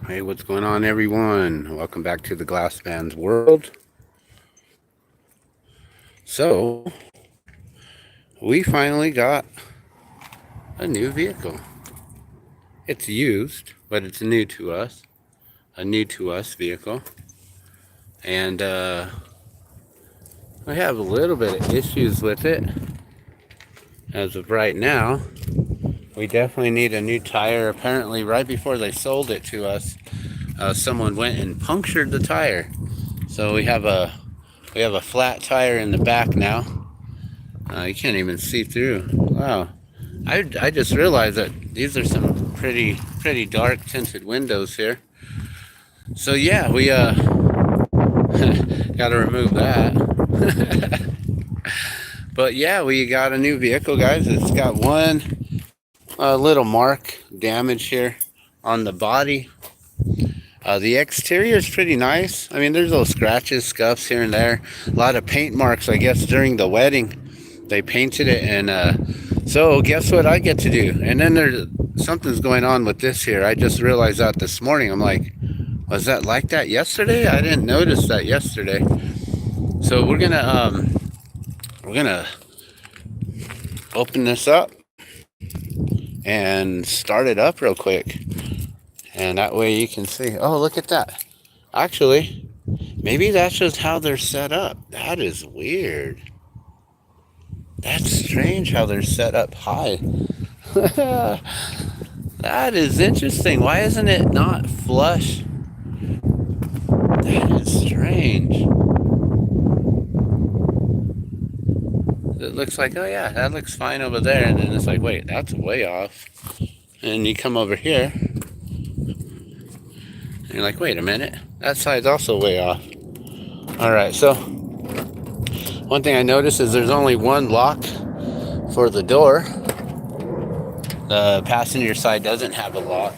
Hey, what's going on, everyone? Welcome back to the Glassman's world. So, we finally got a new vehicle. It's used, but it's new to us. A new to us vehicle. And we have a little bit of issues with it. As of right now, we definitely need a new tire. Apparently, right before they sold it to us, someone went and punctured the tire. So we have a flat tire in the back now. You can't even see through. Wow. I just realized that these are some pretty dark tinted windows here. So yeah, we got to remove that. But yeah, we got a new vehicle, guys. It's got one little mark damage here on the body. The exterior is pretty nice. I mean, there's little scratches, scuffs here and there. A lot of paint marks, I guess, during the wedding. They painted it, and so guess what I get to do? And then there's something's going on with this here. I just realized that this morning. I'm like, was that like that yesterday? I didn't notice that yesterday. So we're gonna open this up and start it up real quick, and that way you can see. Oh, look at that. Actually, maybe that's just how they're set up. That is weird. That's strange how they're set up high. That is interesting. Why isn't it not flush? That is strange. It looks like, oh yeah, that looks fine over there. And then it's like, wait, that's way off. And you come over here, and you're like, wait a minute, that side's also way off. All right, so one thing I noticed is there's only one lock for the door. The passenger side doesn't have a lock.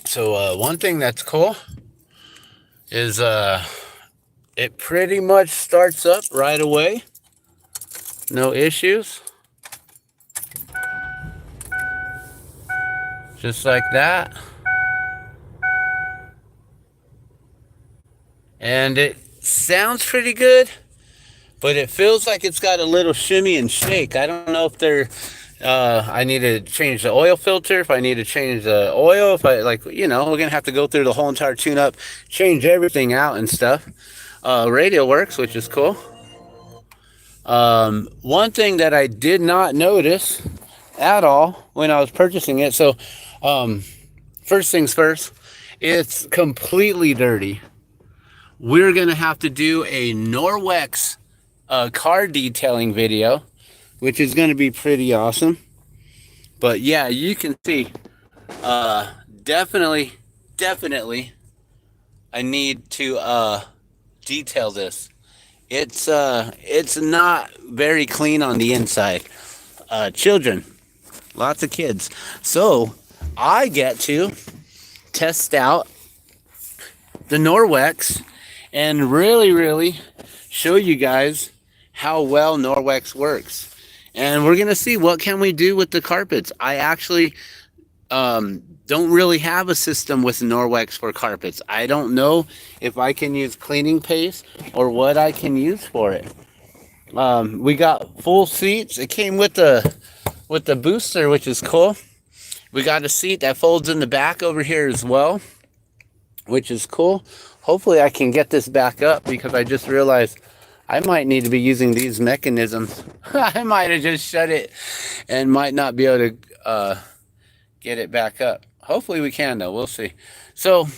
So one thing that's cool is it pretty much starts up right away. No issues. Just like that. And it sounds pretty good, but it feels like it's got a little shimmy and shake. I don't know if I need to change the oil filter, if I need to change the oil, if I, like, we're gonna have to go through the whole entire tune-up, change everything out and stuff. Radio works, which is cool. One thing that I did not notice at all when I was purchasing it, so first things first, it's completely dirty. We're gonna have to do a Norwex car detailing video, which is gonna be pretty awesome. But yeah, you can see, definitely, I need to detail this. It's not very clean on the inside. Children, lots of kids. So I get to test out the Norwex and really show you guys how well Norwex works. And we're gonna see what can we do with the carpets. I actually don't really have a system with Norwex for carpets. I don't know if I can use cleaning paste or what I can use for it. We got full seats. It came with the booster, which is cool. We got a seat that folds in the back over here as well, which is cool. Hopefully I can get this back up, because I just realized I might need to be using these mechanisms. I might have just shut it and might not be able to get it back up. Hopefully we can, though. We'll see. So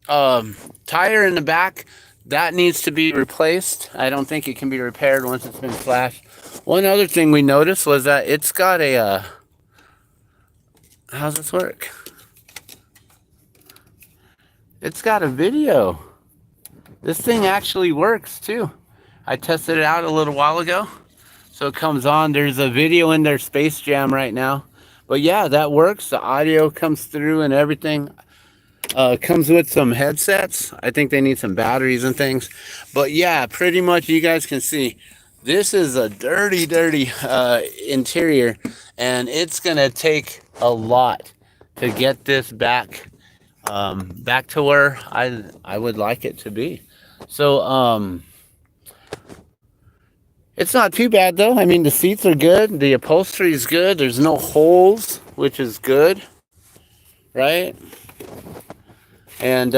tire in the back, that needs to be replaced. I don't think it can be repaired once it's been slashed. One other thing we noticed was that it's got a how's this work? It's got a video. This thing actually works too. I tested it out a little while ago. So it comes on. There's a video in their Space Jam right now. But yeah, that works. The audio comes through and everything. Comes with some headsets. I think they need some batteries and things. But yeah, pretty much you guys can see this is a dirty interior, and it's gonna take a lot to get this back back to where I would like it to be. So it's not too bad though. I mean, the seats are good, the upholstery is good. There's no holes, which is good, right? And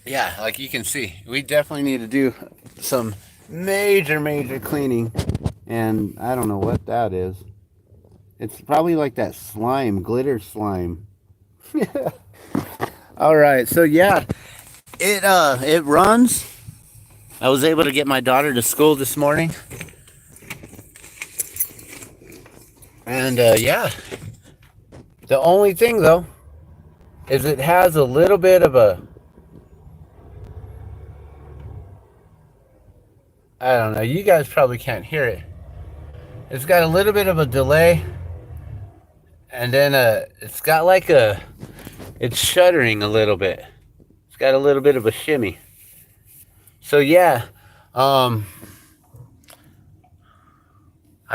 yeah, like you can see, we definitely need to do some major cleaning. And I don't know what that is. It's probably like that slime, glitter slime. All right, so yeah, it runs. I was able to get my daughter to school this morning, and yeah, the only thing though is it has a little bit of a, I don't know, you guys probably can't hear it. It's got a little bit of a delay, and then it's got like a, it's shuddering a little bit. It's got a little bit of a shimmy. So yeah, I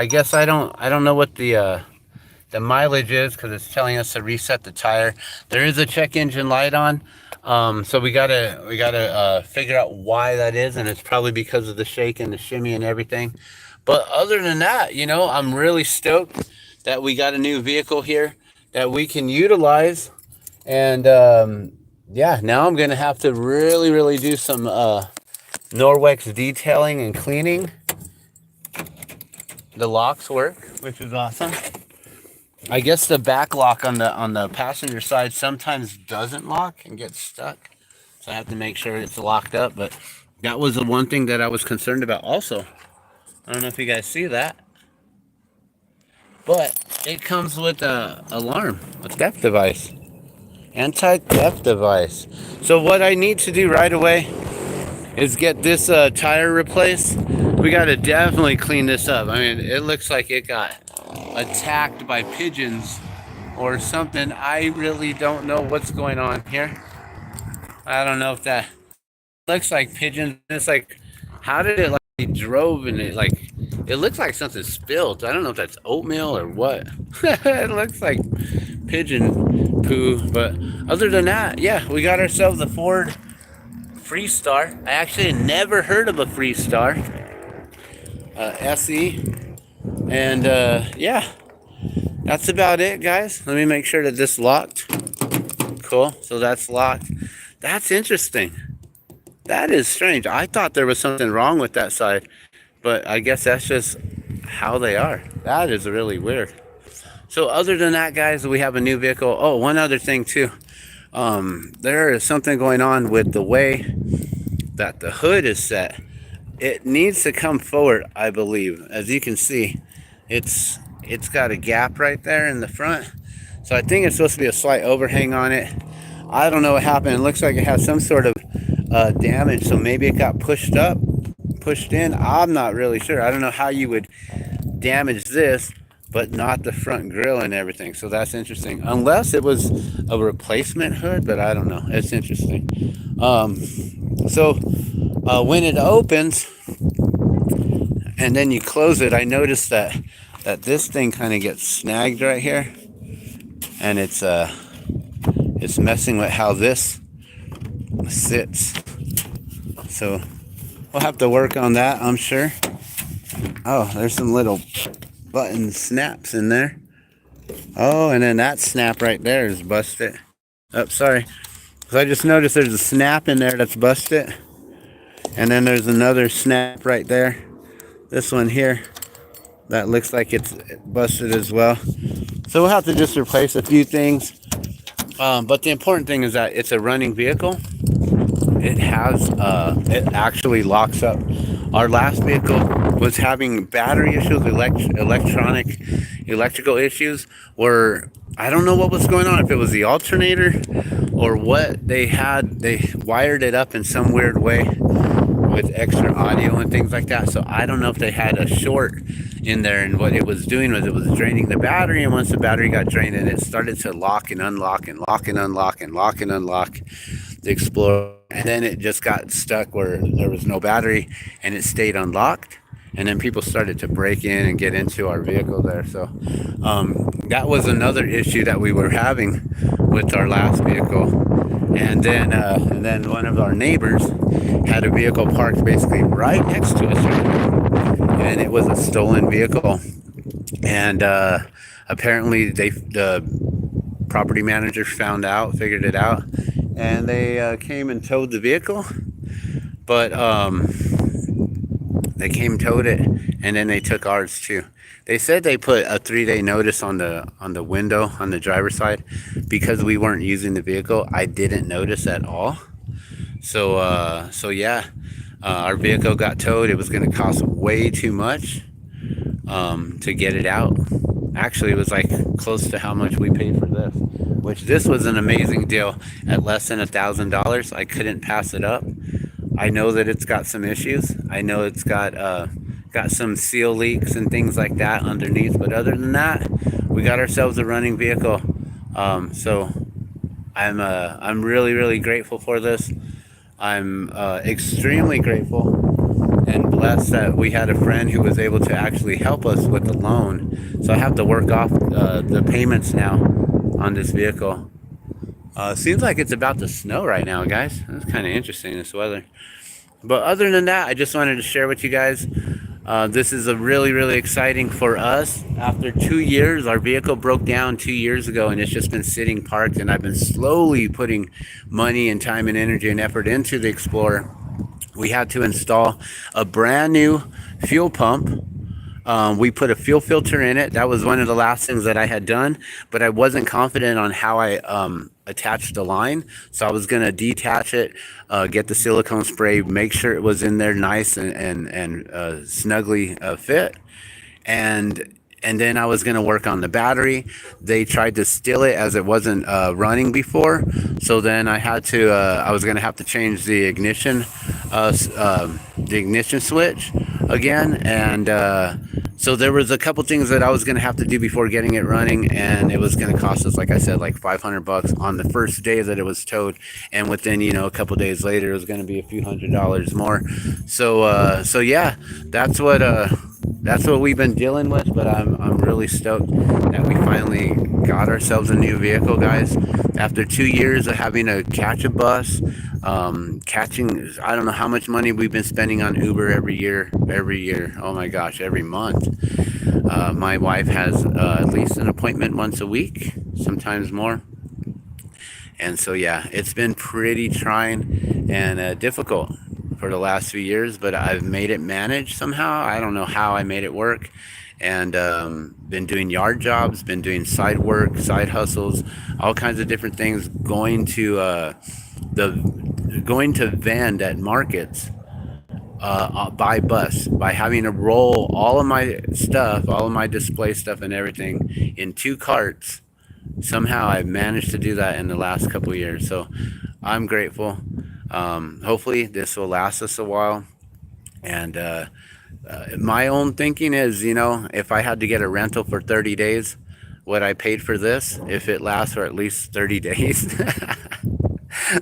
guess I don't know what the mileage is, because it's telling us to reset the tire. There is a check engine light on, so we gotta figure out why that is, and it's probably because of the shake and the shimmy and everything. But other than that, you know, I'm really stoked that we got a new vehicle here that we can utilize. And yeah, now I'm gonna have to really do some Norwex detailing and cleaning. The locks work, which is awesome. I guess the back lock on the passenger side sometimes doesn't lock and gets stuck, so I have to make sure it's locked up. But that was the one thing that I was concerned about also. I don't know if you guys see that, but it comes with a alarm, a theft device, anti-theft device. So what I need to do right away is get this tire replaced. We got to definitely clean this up. I mean, it looks like it got attacked by pigeons or something. I really don't know what's going on here. I don't know if that looks like pigeons. It's like, how did it, like, it drove and it, like, it looks like something spilled. I don't know if that's oatmeal or what. It looks like pigeon poo. But other than that, yeah, we got ourselves a Ford Freestar. I actually never heard of a Freestar SE. And yeah, that's about it, guys. Let me make sure that this locked. Cool, so that's locked. That's interesting. That is strange. I thought there was something wrong with that side, but I guess that's just how they are. That is really weird. So other than that, guys, we have a new vehicle. Oh, one other thing too. There is something going on with the way that the hood is set. It needs to come forward, I believe. As you can see, it's got a gap right there in the front. So I think it's supposed to be a slight overhang on it. I don't know what happened. It looks like it has some sort of damage. So maybe it got pushed up, pushed in. I'm not really sure. I don't know how you would damage this, but not the front grille and everything. So that's interesting. Unless it was a replacement hood, but I don't know. It's interesting. So when it opens and then you close it, I noticed that this thing kind of gets snagged right here, and it's messing with how this sits. So we'll have to work on that, I'm sure. Oh, there's some little button snaps in there. Oh, and then that snap right there is busted. Oh, sorry. So I just noticed there's a snap in there that's busted. And then there's another snap right there. This one here, that looks like it's busted as well. So we'll have to just replace a few things. But the important thing is that it's a running vehicle. It has, it actually locks up. Our last vehicle was having battery issues, electrical issues, where I don't know what was going on, if it was the alternator or what they had. They wired it up in some weird way with extra audio and things like that. So I don't know if they had a short in there, and what it was doing was it was draining the battery, and once the battery got drained, and it started to lock and unlock and lock and unlock and lock and unlock the Explorer, and then it just got stuck where there was no battery and it stayed unlocked. and then people started to break in and get into our vehicle there. So that was another issue that we were having with our last vehicle. And then one of our neighbors had a vehicle parked basically right next to us, and it was a stolen vehicle. And apparently the property managers figured it out, and they came and towed the vehicle. But they came towed it, and then they took ours too. They said they put a 3-day notice on the window on the driver's side because we weren't using the vehicle. I didn't notice at all. So yeah, our vehicle got towed. It was going to cost way too much to get it out. Actually, it was like close to how much we paid for this, which this was an amazing deal at less than $1,000. I couldn't pass it up. I know that it's got some issues. I know it's got some seal leaks and things like that underneath. But other than that, we got ourselves a running vehicle. So I'm really, really grateful for this. I'm extremely grateful and blessed that we had a friend who was able to actually help us with the loan. So I have to work off the payments now on this vehicle. Seems like it's about to snow right now, guys. That's kind of interesting, this weather. But other than that, I just wanted to share with you guys. This is a really, really exciting for us. After 2 years, our vehicle broke down 2 years ago, and it's just been sitting parked. And I've been slowly putting money and time and energy and effort into the Explorer. We had to install a brand new fuel pump. We put a fuel filter in it. That was one of the last things that I had done, but I wasn't confident on how I attached the line. So I was going to detach it, get the silicone spray, make sure it was in there nice and snugly fit. And then I was going to work on the battery. They tried to steal it as it wasn't running before. So then I was going to have to change the ignition switch again. And so there was a couple things that I was going to have to do before getting it running. And it was going to cost us, like I said, like $500 on the first day that it was towed. And within, a couple days later, it was going to be a few $100s more. So yeah, that's what we've been dealing with, but I'm really stoked that we finally got ourselves a new vehicle, guys. After 2 years of having to catch a bus, I don't know how much money we've been spending on Uber every year. Oh my gosh, every month. My wife has at least an appointment once a week, sometimes more. And so yeah, it's been pretty trying and difficult for the last few years, but I've made it manage somehow. I don't know how I made it work. And been doing yard jobs, been doing side work, side hustles, all kinds of different things, going to vend at markets by bus, by having to roll all of my stuff, all of my display stuff and everything in 2 carts. Somehow I've managed to do that in the last couple of years. So I'm grateful. Hopefully this will last us a while. And my own thinking is, if I had to get a rental for 30 days, what I paid for this, if it lasts for at least 30 days,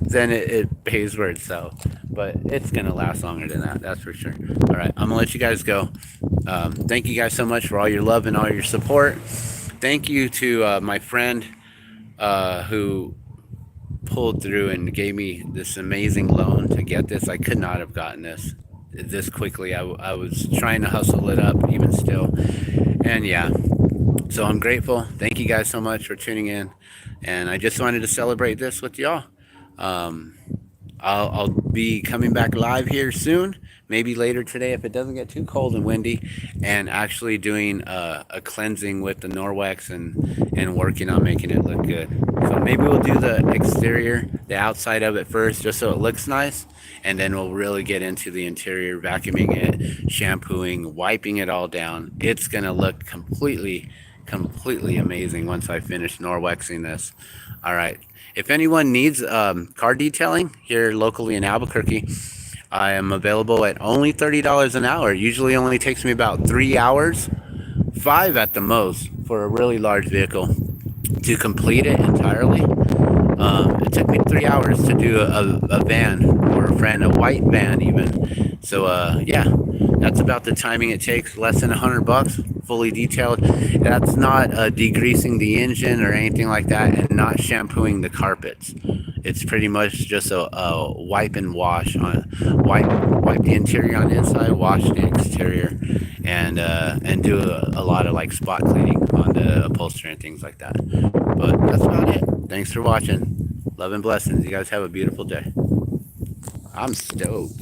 then it pays for itself. But it's going to last longer than that, that's for sure. All right, I'm going to let you guys go. Thank you guys so much for all your love and all your support. Thank you to my friend who pulled through and gave me this amazing loan to get this. I could not have gotten this quickly. I was trying to hustle it up even still. And yeah, so I'm grateful. Thank you guys so much for tuning in. And I just wanted to celebrate this with y'all. I'll be coming back live here soon, maybe later today if it doesn't get too cold and windy, and actually doing a cleansing with the Norwex and working on making it look good. So maybe we'll do the exterior, the outside of it first, just so it looks nice, and then we'll really get into the interior, vacuuming it, shampooing, wiping it all down. It's gonna look completely amazing once I finish Norwexing this. All right. If anyone needs car detailing here locally in Albuquerque, I am available at only $30 an hour. Usually only takes me about 3 hours, 5 at the most, for a really large vehicle to complete it entirely. It took me 3 hours to do a van for a friend, a white van even. So yeah, That's about the timing it takes. Less than $100, fully detailed. That's not degreasing the engine or anything like that, and not shampooing the carpets. It's pretty much just a wipe and wash on wipe the interior on the inside, wash the exterior, and do a lot of like spot cleaning on the upholstery and things like that. But that's about it. Thanks for watching. Love and blessings. You guys have a beautiful day. I'm stoked.